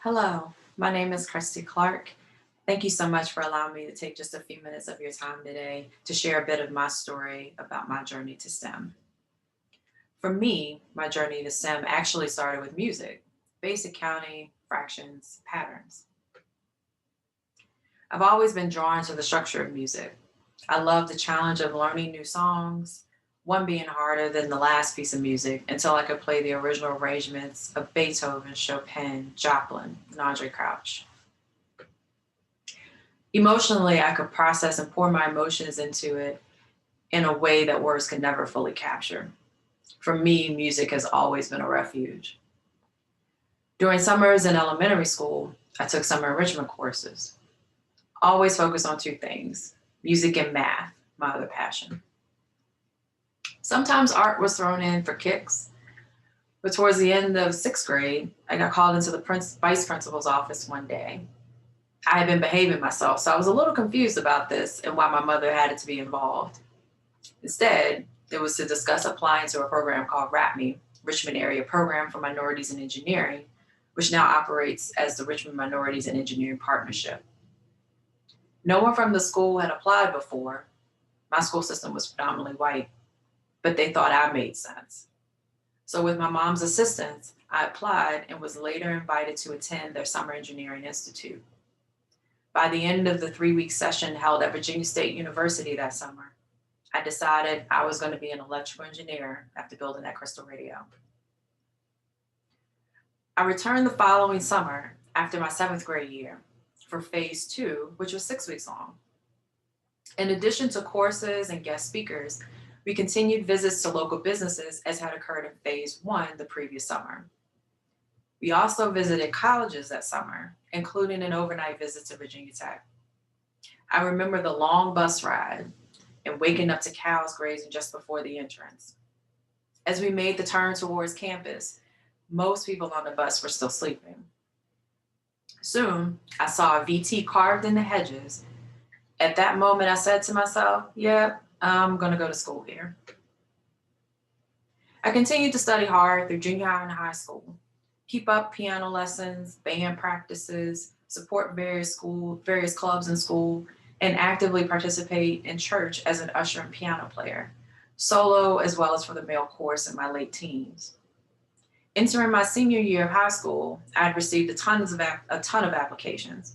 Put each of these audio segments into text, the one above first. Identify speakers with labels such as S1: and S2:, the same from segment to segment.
S1: Hello, my name is Christy Clark. Thank you so much for allowing me to take just a few minutes of your time today to share a bit of my story about my journey to STEM. For me, my journey to STEM actually started with music, basic counting, fractions, patterns. I've always been drawn to the structure of music. I love the challenge of learning new songs, one being harder than the last piece of music until I could play the original arrangements of Beethoven, Chopin, Joplin, and Andre Crouch. Emotionally, I could process and pour my emotions into it in a way that words could never fully capture. For me, music has always been a refuge. During summers in elementary school, I took summer enrichment courses, always focused on two things: music and math, my other passion. Sometimes art was thrown in for kicks, but towards the end of sixth grade, I got called into the vice principal's office one day. I had been behaving myself, so I was a little confused about this and why my mother had it to be involved. Instead, it was to discuss applying to a program called RAPME, Richmond Area Program for Minorities in Engineering, which now operates as the Richmond Minorities in Engineering Partnership. No one from the school had applied before. My school system was predominantly white, but they thought I made sense. So, with my mom's assistance, I applied and was later invited to attend their Summer Engineering Institute. By the end of the 3 week session held at Virginia State University that summer, I decided I was going to be an electrical engineer after building that crystal radio. I returned the following summer after my seventh grade year for phase two, which was 6 weeks long. In addition to courses and guest speakers, we continued visits to local businesses as had occurred in phase one the previous summer. We also visited colleges that summer, including an overnight visit to Virginia Tech. I remember the long bus ride and waking up to cows grazing just before the entrance. As we made the turn towards campus, most people on the bus were still sleeping. Soon, I saw a VT carved in the hedges. At that moment, I said to myself, yeah, I'm going to go to school here. I continued to study hard through junior high and high school, keep up piano lessons, band practices, support various clubs in school, and actively participate in church as an usher and piano player, solo as well as for the male chorus in my late teens. Entering my senior year of high school, I had received a ton of applications,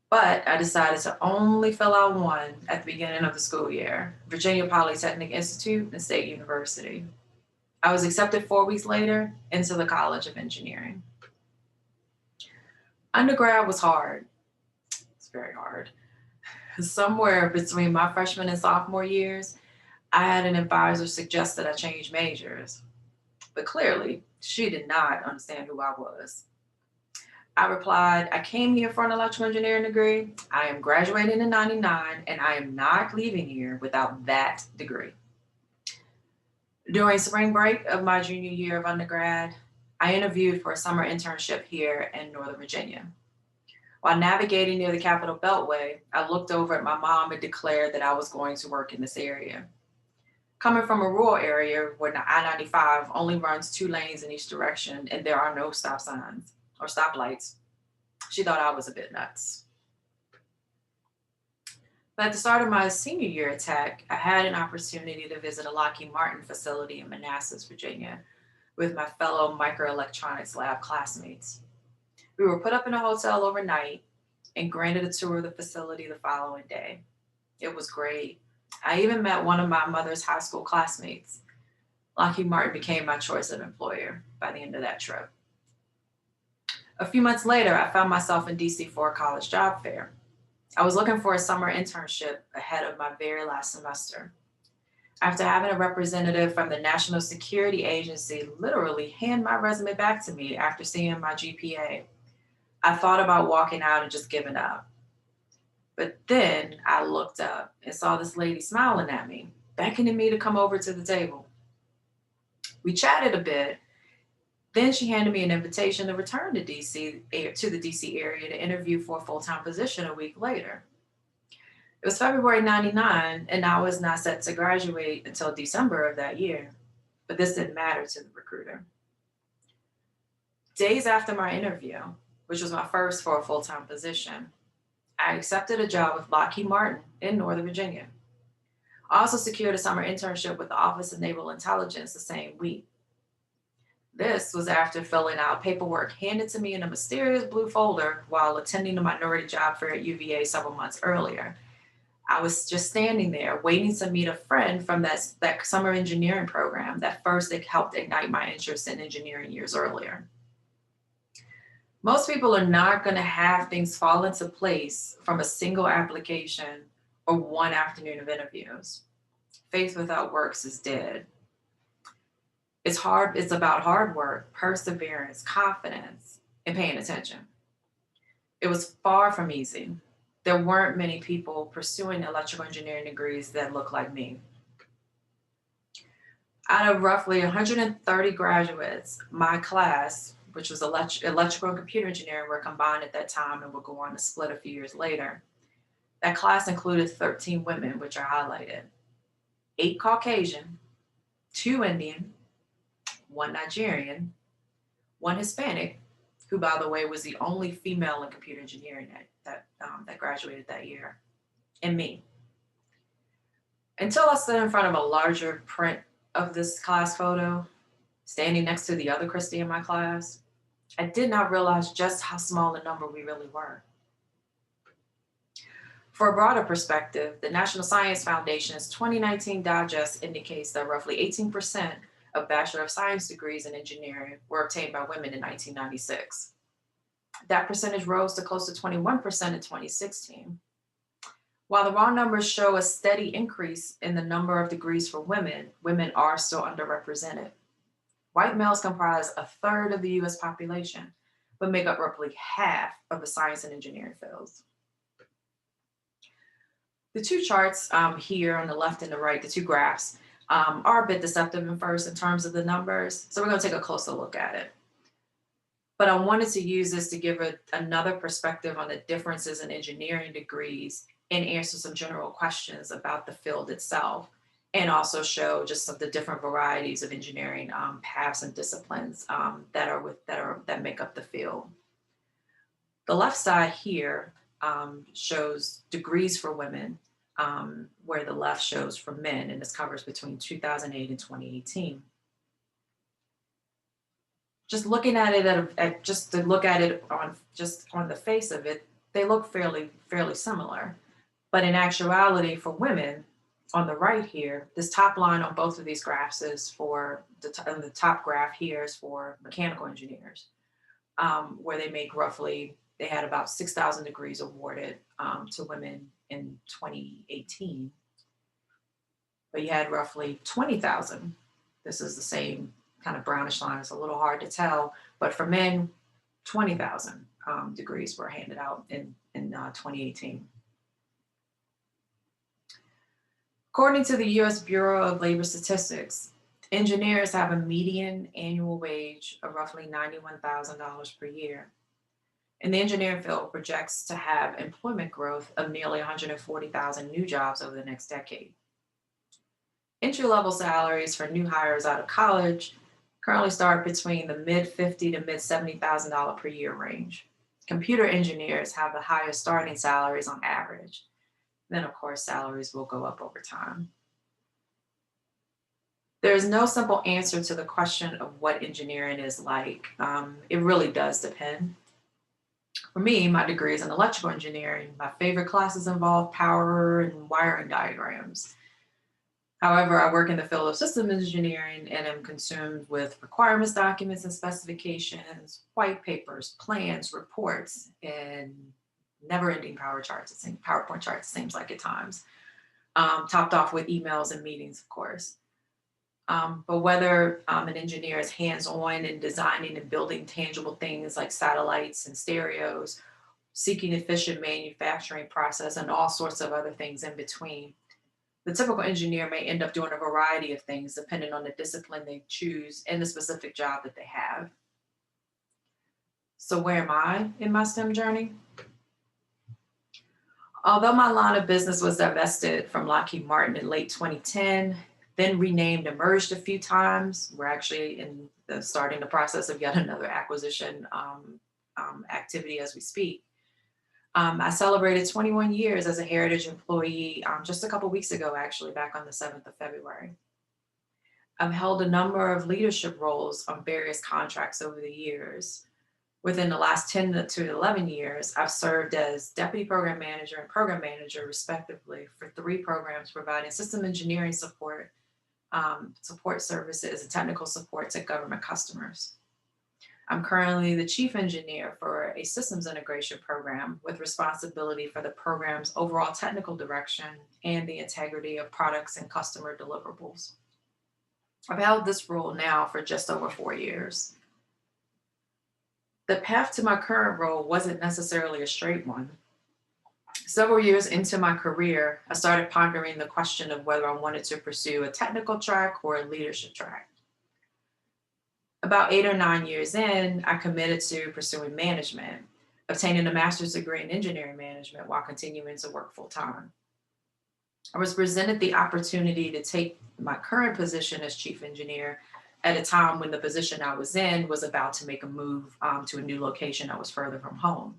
S1: but I decided to only fill out one at the beginning of the school year: Virginia Polytechnic Institute and State University. I was accepted 4 weeks later into the College of Engineering. Undergrad was hard. It's very hard. Somewhere between my freshman and sophomore years, I had an advisor suggest that I change majors, but clearly she did not understand who I was. I replied, I came here for an electrical engineering degree. I am graduating in 99 and I am not leaving here without that degree. During spring break of my junior year of undergrad, I interviewed for a summer internship here in Northern Virginia. While navigating near the Capitol Beltway, I looked over at my mom and declared that I was going to work in this area. Coming from a rural area where the I-95 only runs 2 lanes in each direction and there are no stop signs or stoplights, she thought I was a bit nuts. But at the start of my senior year at Tech, I had an opportunity to visit a Lockheed Martin facility in Manassas, Virginia, with my fellow microelectronics lab classmates. We were put up in a hotel overnight and granted a tour of the facility the following day. It was great. I even met one of my mother's high school classmates. Lockheed Martin became my choice of employer by the end of that trip. A few months later, I found myself in DC for a college job fair. I was looking for a summer internship ahead of my very last semester. After having a representative from the National Security Agency literally hand my resume back to me after seeing my GPA, I thought about walking out and just giving up. But then I looked up and saw this lady smiling at me, beckoning me to come over to the table. We chatted a bit. Then she handed me an invitation to return to the DC area to interview for a full-time position a week later. It was February 99, and I was not set to graduate until December of that year. But this didn't matter to the recruiter. Days after my interview, which was my first for a full-time position. I accepted a job with Lockheed Martin in Northern Virginia. I also secured a summer internship with the Office of Naval Intelligence the same week. This was after filling out paperwork handed to me in a mysterious blue folder while attending a minority job fair at UVA several months earlier. I was just standing there waiting to meet a friend from that summer engineering program that first helped ignite my interest in engineering years earlier. Most people are not going to have things fall into place from a single application or one afternoon of interviews. Faith without works is dead. It's hard, it's about hard work, perseverance, confidence, and paying attention. It was far from easy. There weren't many people pursuing electrical engineering degrees that looked like me. Out of roughly 130 graduates, my class, which was electrical and computer engineering, were combined at that time and would go on to split a few years later. That class included 13 women, which are highlighted: 8 Caucasian, 2 Indian, 1 Nigerian, 1 Hispanic, who, by the way, was the only female in computer engineering that graduated that year, and me. Until I stood in front of a larger print of this class photo, standing next to the other Christy in my class, I did not realize just how small a number we really were. For a broader perspective, the National Science Foundation's 2019 digest indicates that roughly 18% of Bachelor of Science degrees in engineering were obtained by women in 1996. That percentage rose to close to 21% in 2016. While the raw numbers show a steady increase in the number of degrees for women, women are still underrepresented. White males comprise a third of the US population, but make up roughly half of the science and engineering fields. The 2 charts here on the left and the right, the 2 graphs, are a bit deceptive in first in terms of the numbers. So we're going to take a closer look at it. But I wanted to use this to give another perspective on the differences in engineering degrees and answer some general questions about the field itself, and also show just some of the different varieties of engineering paths and disciplines that make up the field. The left side here shows degrees for women, where the left shows for men, and this covers between 2008 and 2018. Just looking at it just to look at it on the face of it, they look fairly similar. But in actuality, for women, on the right here, this top line on both of these graphs is for the top graph here is for mechanical engineers, where they had about 6,000 degrees awarded to women in 2018. But you had roughly 20,000. This is the same kind of brownish line. It's a little hard to tell, but for men, 20,000 degrees were handed out in 2018. According to the US Bureau of Labor Statistics, engineers have a median annual wage of roughly $91,000 per year. And the engineering field projects to have employment growth of nearly 140,000 new jobs over the next decade. Entry-level salaries for new hires out of college currently start between the mid-50 to mid-$70,000 per year range. Computer engineers have the highest starting salaries on average. Then, of course, salaries will go up over time. There is no simple answer to the question of what engineering is like. It really does depend. For me, my degree is in electrical engineering. My favorite classes involve power and wiring diagrams. However, I work in the field of systems engineering and am consumed with requirements documents and specifications, white papers, plans, reports, and never-ending PowerPoint charts, it seems like at times, topped off with emails and meetings, of course. But whether an engineer is hands-on in designing and building tangible things like satellites and stereos, seeking efficient manufacturing process, and all sorts of other things in between, the typical engineer may end up doing a variety of things depending on the discipline they choose and the specific job that they have. So where am I in my STEM journey? Although my line of business was divested from Lockheed Martin in late 2010, then renamed and merged a few times, we're actually starting the process of yet another acquisition activity as we speak. I celebrated 21 years as a Heritage employee just a couple weeks ago, actually, back on the 7th of February. I've held a number of leadership roles on various contracts over the years. Within the last 10 to 11 years, I've served as deputy program manager and program manager, respectively, for 3 programs providing system engineering support, support services, and technical support to government customers. I'm currently the chief engineer for a systems integration program with responsibility for the program's overall technical direction and the integrity of products and customer deliverables. I've held this role now for just over 4 years. The path to my current role wasn't necessarily a straight one. Several years into my career, I started pondering the question of whether I wanted to pursue a technical track or a leadership track. About 8 or 9 years in, I committed to pursuing management, obtaining a master's degree in engineering management while continuing to work full time. I was presented the opportunity to take my current position as chief engineer at a time when the position I was in was about to make a move to a new location that was further from home.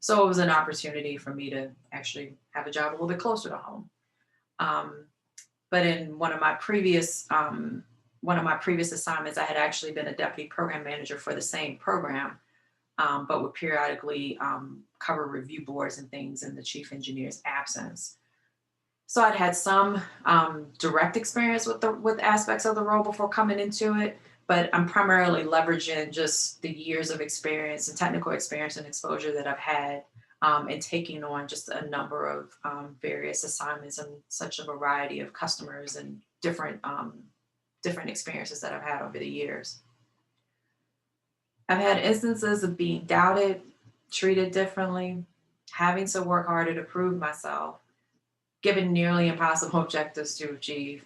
S1: So it was an opportunity for me to actually have a job a little bit closer to home. But in one of my previous assignments, I had actually been a deputy program manager for the same program, but would periodically cover review boards and things in the chief engineer's absence. So I'd had some direct experience with aspects of the role before coming into it, but I'm primarily leveraging just the years of experience and technical experience and exposure that I've had and taking on just a number of various assignments and such a variety of customers and different experiences that I've had over the years. I've had instances of being doubted, treated differently, having to work harder to prove myself, given nearly impossible objectives to achieve.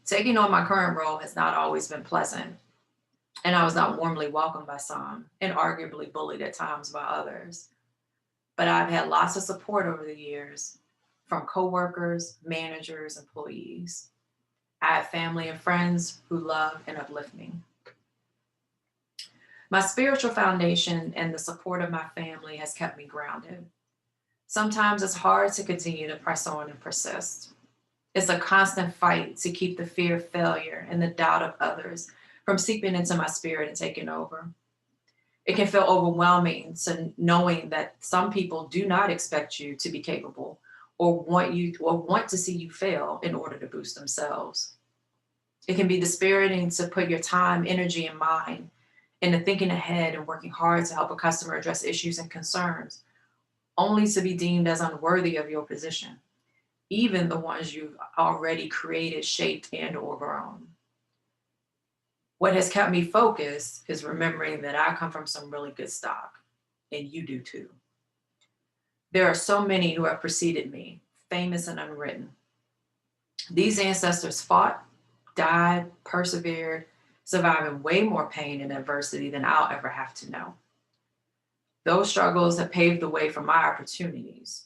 S1: Taking on my current role has not always been pleasant, and I was not warmly welcomed by some and arguably bullied at times by others. But I've had lots of support over the years from coworkers, managers, employees. I have family and friends who love and uplift me. My spiritual foundation and the support of my family has kept me grounded. Sometimes it's hard to continue to press on and persist. It's a constant fight to keep the fear of failure and the doubt of others from seeping into my spirit and taking over. It can feel overwhelming to knowing that some people do not expect you to be capable or want to see you fail in order to boost themselves. It can be dispiriting to put your time, energy, and mind into thinking ahead and working hard to help a customer address issues and concerns, only to be deemed as unworthy of your position, even the ones you've already created, shaped, and or grown. What has kept me focused is remembering that I come from some really good stock, and you do too. There are so many who have preceded me, famous and unwritten. These ancestors fought, died, persevered, surviving way more pain and adversity than I'll ever have to know. Those struggles have paved the way for my opportunities.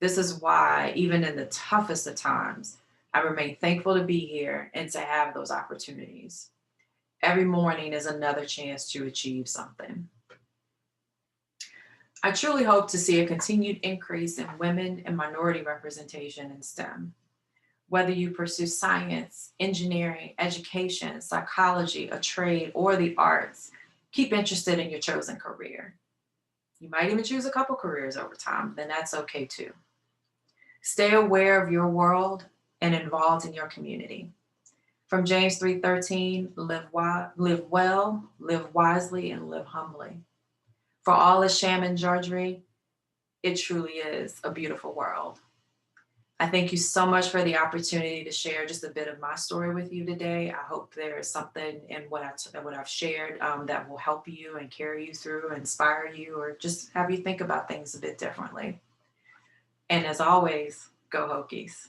S1: This is why, even in the toughest of times, I remain thankful to be here and to have those opportunities. Every morning is another chance to achieve something. I truly hope to see a continued increase in women and minority representation in STEM. Whether you pursue science, engineering, education, psychology, a trade, or the arts, keep interested in your chosen career. You might even choose a couple careers over time, then that's okay too. Stay aware of your world and involved in your community. From James 3:13, live well, live wisely, and live humbly. For all is sham and drudgery, it truly is a beautiful world. I thank you so much for the opportunity to share just a bit of my story with you today. I hope there is something in what I've shared that will help you and carry you through, inspire you, or just have you think about things a bit differently. And as always, go Hokies.